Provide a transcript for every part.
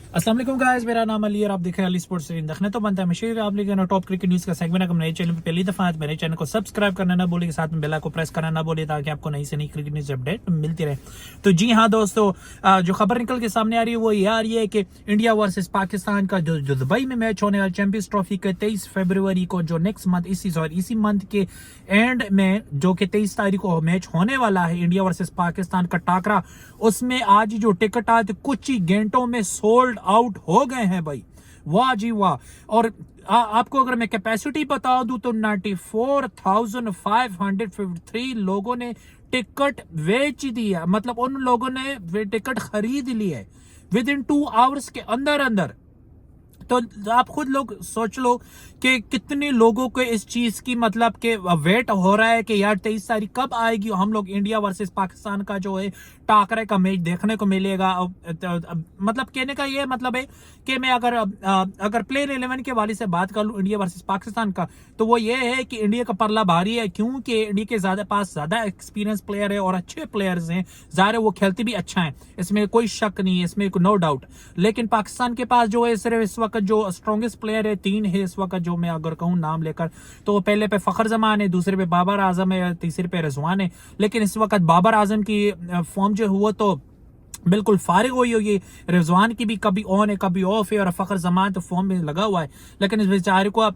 अस्सलाम वालेकुम गाइस, मेरा नाम अली और आप देख रहे हैं अली स्पोर्ट्स स्क्रीन। देखने तो बनता है हमेशा आप लेकर टॉप क्रिकेट न्यूज़ का सेगमेंट। अगर नए चैनल पे पहली दफा है तो मेरे चैनल को सब्सक्राइब करना ना भूलिए, साथ में बेल आइकन को प्रेस करना ना भूलिए ताकि आपको नई से नई क्रिकेट न्यूज़ अपडेट मिलती रहे। तो जी हाँ दोस्तों, जो खबर निकल के सामने आ रही है वो ये आ रही है कि इंडिया वर्सेस पाकिस्तान का जो दुबई में मैच होने वाला चैंपियंस ट्रॉफी के 23 फरवरी को, जो नेक्स्ट मंथ इसी मंथ के एंड में जो कि 23 तारीख को मैच होने वाला है इंडिया वर्सेस पाकिस्तान का टाकरा, उसमें आज जो टिकट आए थे कुछ ही घंटों में सोल्ड आउट हो गए हैं भाई। वाह जी वाह। और आपको अगर मैं कैपेसिटी बता दूं तो 94,553 लोगों ने टिकट बेच दिया, मतलब उन लोगों ने टिकट खरीद ली है विद इन 2 आवर्स के अंदर अंदर। तो आप खुद लोग सोच लो कि कितने लोगों को इस चीज की मतलब के वेट हो रहा है कि यार 23 तारीख कब आएगी, हम लोग इंडिया वर्सेस पाकिस्तान का जो है टाकरे का मैच देखने को मिलेगा। मतलब कहने का ये मतलब है कि मैं अगर प्लेयर 11 के वाले से बात कर लूं इंडिया वर्सेस पाकिस्तान का, तो वो ये है कि इंडिया का परला भारी है, क्योंकि इंडिया के पास ज्यादा एक्सपीरियंस प्लेयर है और अच्छे प्लेयर्स हैं। ज़ाहिर है वो खेलते भी अच्छा है, इसमें कोई शक नहीं है, इसमें नो डाउट। लेकिन पाकिस्तान के पास जो है सिर्फ इस वक्त जो स्ट्रॉन्गेस्ट प्लेयर है 3 है इस वक्त, जो मैं अगर कहूँ नाम लेकर, तो पहले पे फखर जमान है, दूसरे पे बाबर आजम है, तीसरे पे रिजवान है। लेकिन इस वक्त बाबर आजम की फॉर्म जो हुआ तो बिल्कुल फारिग हुई होगी। रिजवान की भी कभी ऑन है कभी ऑफ है, और फखर जमान तो फॉर्म में लगा हुआ है। लेकिन इस बेचारे को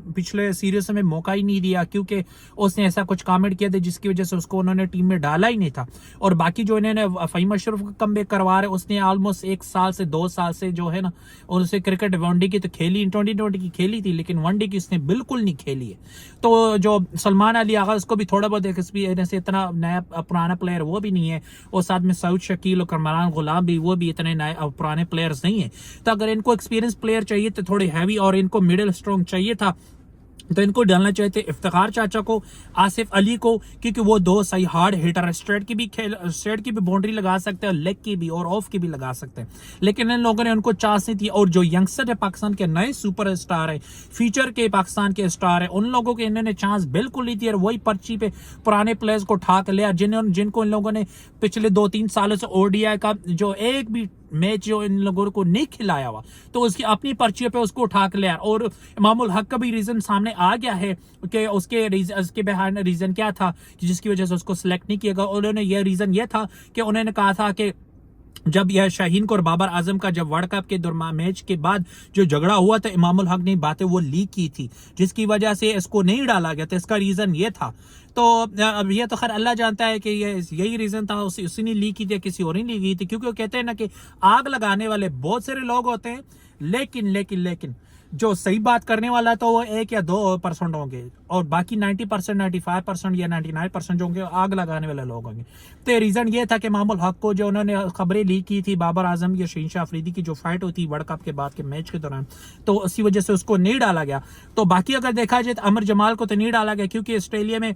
पिछले सीरीज में मौका ही नहीं दिया, क्योंकि उसने ऐसा कुछ कमेंट किया था जिसकी वजह से उसको उन्होंने टीम में डाला ही नहीं था। और बाकी जो इन्होंने फहीम अशरफ का कमबैक करवा रहे, उसने ऑलमोस्ट 1 साल से 2 साल से जो है ना, और उसे क्रिकेट वनडे की तो खेली, 2020 की खेली थी, लेकिन वनडे की उसने बिल्कुल नहीं खेली है। तो जो सलमान अली आगा, उसको भी थोड़ा बहुत एक्सपीरियंस, इतना नया पुराना प्लेयर वो भी नहीं है, और साथ में सऊद शकील और कमरान गुलाम भी, वो भी इतने नए पुराने प्लेयर्स नहीं है। तो अगर इनको एक्सपीरियंस प्लेयर चाहिए तो थोड़े हैवी, और इनको मिडिल स्ट्रॉन्ग चाहिए था, तो इनको डालना चाहिए थे इफ्तिखार चाचा को, आसिफ अली को, क्योंकि वो 2 सही हार्ड हिटर है, स्ट्रेट की भी बाउंड्री लगा सकते हैं, लेग की भी और ऑफ की भी लगा सकते हैं। लेकिन इन लोगों ने उनको चांस नहीं थी। और जो यंगस्टर है पाकिस्तान के नए सुपर स्टार है, फ्यूचर के पाकिस्तान के स्टार है, उन लोगों के इन्होंने चांस बिल्कुल नहीं दी, और वही पर्ची पे पुराने प्लेयर्स को ठाक लिया, जिनको इन लोगों ने पिछले 2-3 सालों से ओडीआई का जो एक भी मैच जो इन लोगों को नहीं खिलाया हुआ, तो उसकी अपनी पर्ची पे उसको उठा के लिया। और इमामुल हक का भी रीजन सामने आ गया है कि उसके बिहाइंड रीजन क्या था जिसकी वजह से उसको सिलेक्ट नहीं किया गया। उन्होंने ये रीजन ये था कि उन्होंने कहा था कि जब यह शाहीन को और बाबर आजम का जब वर्ल्ड कप के दरमियान मैच के बाद जो झगड़ा हुआ था, इमामुल हक ने बातें वो लीक की थी, जिसकी वजह से इसको नहीं डाला गया था। इसका रीजन ये था। तो अब ये तो खैर अल्लाह जानता है कि ये यही रीजन था, उसी ने लीक की थी, किसी और ने लीक की थी, क्योंकि वो कहते हैं ना कि आग लगाने वाले बहुत सारे लोग होते हैं, लेकिन जो सही बात करने वाला तो वो 1 या 2% होंगे, और बाकी 90%, 95% या 99% जो होंगे आग लगाने वाले लोग होंगे। तो रीजन ये था कि मामूल हक को जो उन्होंने खबरें लीक की थी बाबर आजम या शहीन अफरीदी की जो फाइट होती वर्ल्ड कप के बाद के मैच के दौरान, तो उसी वजह से उसको नहीं डाला गया। तो बाकी अगर देखा जाए तो अमर जमाल को तो नहीं डाला गया, क्योंकि ऑस्ट्रेलिया में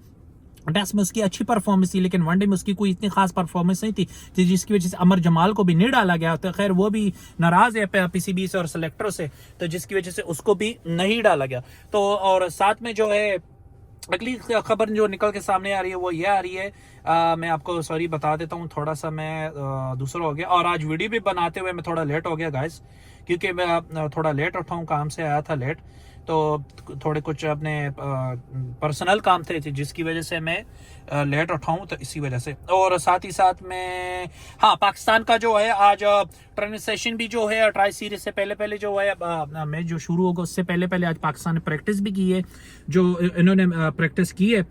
टेस्ट में उसकी अच्छी परफॉर्मेंस थी, लेकिन वनडे में उसकी कोई इतनी खास परफॉर्मेंस नहीं थी, जिसकी वजह से अमर जमाल को भी नहीं डाला गया। तो खैर वो भी नाराज है पीसीबी से और सेलेक्टरों से, तो जिसकी वजह से उसको भी नहीं डाला गया। तो और साथ में जो है अगली खबर जो निकल के सामने आ रही है वो ये आ रही है, मैं आपको सॉरी बता देता हूँ, थोड़ा सा मैं दूसरा हो गया, और आज वीडियो भी बनाते हुए मैं थोड़ा लेट हो गया गाइस, क्योंकि मैं थोड़ा लेट उठा हूँ, काम से आया था लेट, तो थोड़े कुछ अपने पर्सनल काम थे जिसकी वजह से मैं लेट उठाऊं, तो इसी वजह से। और साथ ही साथ में हाँ, पाकिस्तान का जो है आज ट्रेनिंग सेशन भी जो है ट्राई सीरीज से पहले जो है मैच जो शुरू होगा उससे पहले आज पाकिस्तान ने प्रैक्टिस भी की है। जो इन्होंने प्रैक्टिस की है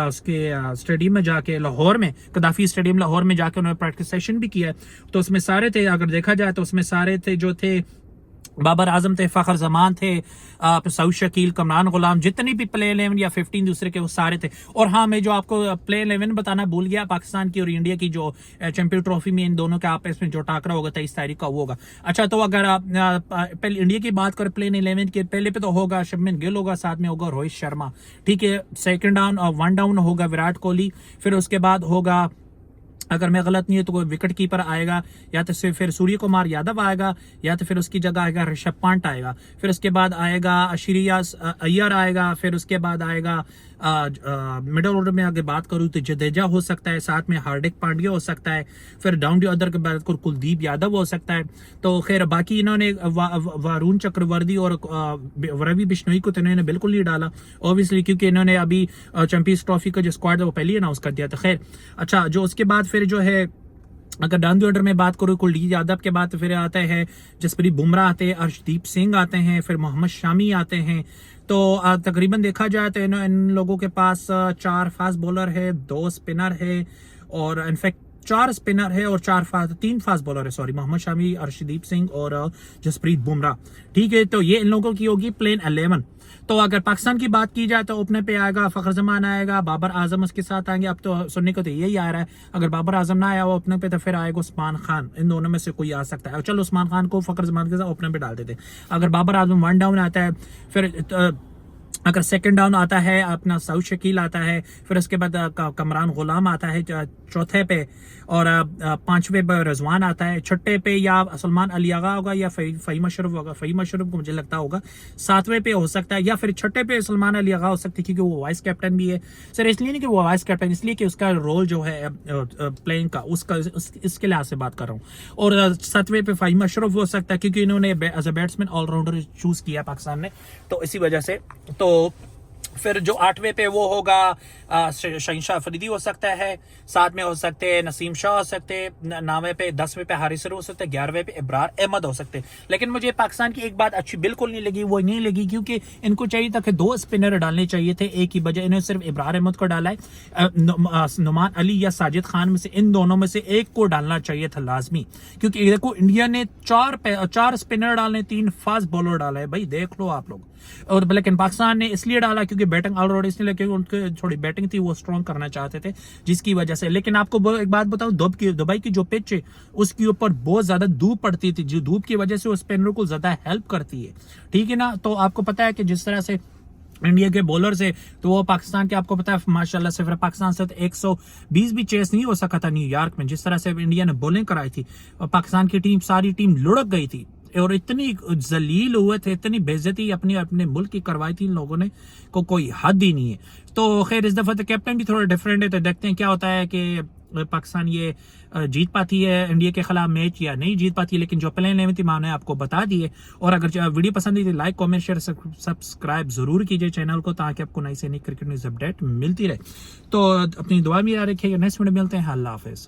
उसके स्टेडियम में जाके, लाहौर में कदाफी स्टेडियम लाहौर में जाके उन्होंने प्रैक्टिस सेशन भी किया है। तो उसमें सारे थे, अगर देखा जाए तो उसमें सारे थे जो थे, बाबर आजम थे, फखर जमान थे, सऊद शकील, कमरान गुलाम, जितनी भी प्ले 11 या 15 दूसरे के वो सारे थे। और हाँ, मैं जो आपको प्ले 11 बताना भूल गया, पाकिस्तान की और इंडिया की जो चैंपियन ट्रॉफी में इन दोनों के आपस में जो टाकरा होगा 23 तारीख का वो होगा। अच्छा, तो अगर आप पहले इंडिया की बात करें प्ले 11 के, पहले पे तो होगा शुभमन गिल होगा, साथ में होगा रोहित शर्मा, ठीक है। सेकंड डाउन 1 डाउन होगा विराट कोहली, फिर उसके बाद होगा, अगर मैं गलत नहीं है तो कोई विकेट कीपर आएगा, या तो फिर सूर्य कुमार यादव आएगा, या तो फिर उसकी जगह आएगा ऋषभ पंत आएगा, फिर उसके बाद आएगा श्रेयस अय्यर आएगा, फिर उसके बाद आएगा मिडल ऑर्डर में अगर बात करूँ तो जडेजा हो सकता है, साथ में हार्दिक पांड्या हो सकता है, फिर डाउन द अदर के बात करूँ कुलदीप यादव हो सकता है। तो खैर बाकी इन्होंने वरुण चक्रवर्ती और रवि बिश्नोई को तो इन्होंने बिल्कुल नहीं डाला ऑब्वियसली, क्योंकि इन्होंने अभी चैंपियंस ट्रॉफी का जो स्क्वाड है वो पहले ही अनाउंस कर दिया था। खैर अच्छा, जो उसके बाद फिर जो है अगर डाउन द ऑर्डर में बात करूँ कुलदीप यादव के बाद फिर आता है जसप्रीत बुमराह आते हैं, अर्शदीप सिंह आते हैं, फिर मोहम्मद शामी आते हैं। तो तकरीबन देखा जाए तो इन लोगों के पास 4 फास्ट बॉलर है, 2 स्पिनर है और इनफैक्ट 4 स्पिनर है और 3 फास्ट बॉलर है, सॉरी, मोहम्मद शामी, अर्शदीप सिंह और जसप्रीत बुमराह। ठीक है, तो ये इन लोगों की होगी प्लेन 11। तो अगर पाकिस्तान की बात की जाए तो ओपनर पे आएगा फखर जमान आएगा, बाबर आजम उसके साथ आएंगे। अब तो सुनने को तो यही आ रहा है अगर बाबर आजम ना आया वो ओपनर पे तो फिर आएगा उस्मान खान, इन दोनों में से कोई आ सकता है। चलो उस्मान खान को फखर जमान के साथ ओपनर पे डाल देते। अगर बाबर आजम 1 डाउन आता है, फिर अगर सेकंड डाउन आता है अपना सऊद शकील आता है, फिर उसके बाद कमरान गुलाम आता है चौथे पे, और 5वें पे रिजवान आता है, छठे पे या सलमान अली आगा होगा या फ़हीम अशरफ होगा। फ़हीम अशरफ को मुझे लगता होगा 7वें पे हो सकता है, या फिर छठे पे सलमान अली आगा हो सकती है क्योंकि वो वाइस कैप्टन भी है। सर इसलिए नहीं कि वो वाइस कैप्टन, इसलिए कि उसका रोल जो है प्लेइंग का उसका इसके लिहाज से बात कर रहा हूँ। और 7वें पे फ़हीम अशरफ हो सकता है क्योंकि इन्होंने as a batsman allrounder choose किया पाकिस्तान ने, तो इसी वजह से। तो फिर जो 8वें पे वो होगा शहीनशाह अफरीदी हो सकता है, 7 में हो सकते हैं नसीम शाह हो सकते हैं, 9वें पे 10वें पे हारिस हो सकते हैं, 11वें पे इब्रार अहमद हो सकते हैं। लेकिन मुझे पाकिस्तान की एक बात अच्छी बिल्कुल नहीं लगी, वो नहीं लगी क्योंकि इनको चाहिए था कि 2 स्पिनर डालने चाहिए थे एक ही बजाय, इन्होंने सिर्फ इब्रार अहमद को डाला है। नुमान अली या साजिद खान में से इन दोनों में से एक को डालना चाहिए था लाजमी, क्योंकि देखो इंडिया ने 4 स्पिनर डाले, 3 फास्ट बॉलर डाला है, भाई देख लो आप लोग। और लेकिन पाकिस्तान ने इसलिए डाला क्योंकि बैटिंग ऑलराउंडर इसलिए, लेकिन उनके थोड़ी बैटिंग थी वो स्ट्रॉन्ग करना चाहते थे जिसकी वजह से। लेकिन आपको एक बात बताऊं, दुबई की जो पिच है उसके ऊपर बहुत ज्यादा धूप पड़ती थी, जो धूप की वजह से वो स्पिनर को ज्यादा हेल्प करती है, ठीक है ना। तो आपको पता है कि जिस तरह से इंडिया के बॉलर से तो वो पाकिस्तान के आपको पता है माशाल्लाह से पाकिस्तान से 120 भी चेस नहीं हो सका था न्यूयॉर्क में, जिस तरह से इंडिया ने बॉलिंग कराई थी और पाकिस्तान की टीम सारी टीम लुढ़क गई थी और इतनी जलील हुए थे, इतनी बेइज्जती अपने मुल्क की करवाई थी इन लोगों ने को कोई हद ही नहीं है। तो खैर इस दफा तो कैप्टन भी थोड़ा डिफरेंट है, तो देखते हैं क्या होता है कि पाकिस्तान ये जीत पाती है इंडिया के खिलाफ मैच या नहीं जीत पाती है। लेकिन जो प्लान लेनी थी मैंने आपको बता दिए। और अगर वीडियो पसंद आई तो लाइक कमेंट शेयर सब्सक्राइब जरूर कीजिए चैनल को, ताकि आपको नई से नई क्रिकेट न्यूज अपडेट मिलती रहे। तो अपनी दुआ में याद रखिएगा, नेक्स्ट वीडियो मिलते हैं, अल्लाह हाफिज।